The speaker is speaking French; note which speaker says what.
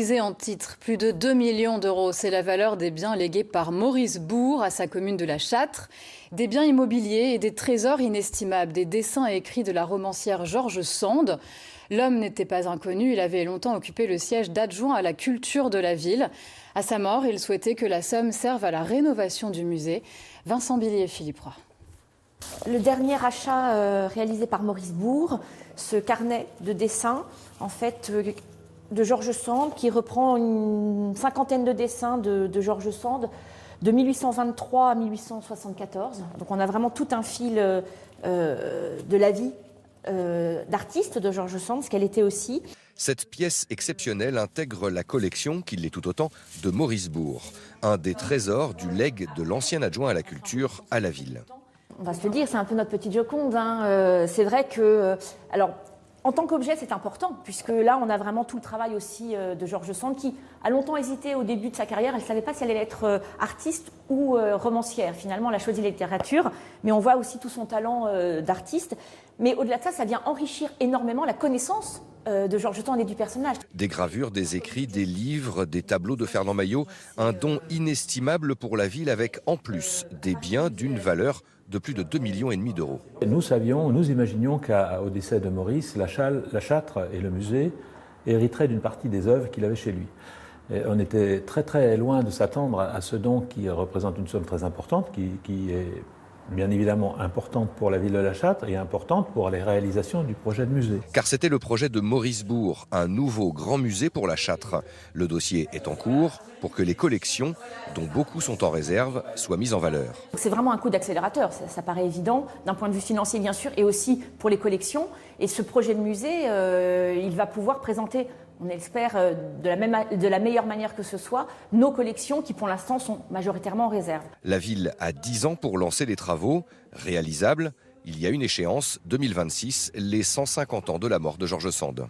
Speaker 1: En titre, plus de 2 millions d'euros, c'est la valeur des biens légués par Maurice Bourg à sa commune de la Châtre. Des biens immobiliers et des trésors inestimables, des dessins et écrits de la romancière George Sand. L'homme n'était pas inconnu, il avait longtemps occupé le siège d'adjoint à la culture de la ville. À sa mort, il souhaitait que la somme serve à la rénovation du musée. Vincent Billier et Philippe Roy.
Speaker 2: Le dernier achat réalisé par Maurice Bourg, ce carnet de dessins, en fait, de George Sand, qui reprend une cinquantaine de dessins de George Sand, de 1823 à 1874. Donc on a vraiment tout un fil de la vie d'artiste de George Sand, ce qu'elle était aussi.
Speaker 3: Cette pièce exceptionnelle intègre la collection, qui l'est tout autant, de Maurice Bourg, un des trésors du legs de l'ancien adjoint à la culture à la ville.
Speaker 2: On va se le dire, c'est un peu notre petite Joconde. C'est vrai que... alors, en tant qu'objet, c'est important, puisque là, on a vraiment tout le travail aussi de George Sand, qui a longtemps hésité au début de sa carrière. Elle ne savait pas si elle allait être artiste ou romancière. Finalement, elle a choisi la littérature, mais on voit aussi tout son talent d'artiste. Mais au-delà de ça, ça vient enrichir énormément la connaissance de George Sand et du personnage.
Speaker 3: Des gravures, des écrits, des livres, des tableaux de Fernand Maillot, un don inestimable pour la ville avec, en plus, des biens d'une valeur de plus de 2,5 millions d'euros.
Speaker 4: Nous imaginions qu'au décès de Maurice, la Châtre et le musée hériteraient d'une partie des œuvres qu'il avait chez lui. Et on était très très loin de s'attendre à ce don qui représente une somme très importante, qui est bien évidemment importante pour la ville de la Châtre et importante pour les réalisations du projet de musée.
Speaker 3: Car c'était le projet de Maurice Bourg, un nouveau grand musée pour la Châtre. Le dossier est en cours pour que les collections, dont beaucoup sont en réserve, soient mises en valeur.
Speaker 2: C'est vraiment un coup d'accélérateur, ça paraît évident, d'un point de vue financier bien sûr, et aussi pour les collections. Et ce projet de musée, il va pouvoir présenter, on espère de la meilleure manière que ce soit, nos collections qui pour l'instant sont majoritairement en réserve.
Speaker 3: La ville a 10 ans pour lancer les travaux réalisables. Il y a une échéance, 2026, les 150 ans de la mort de George Sand.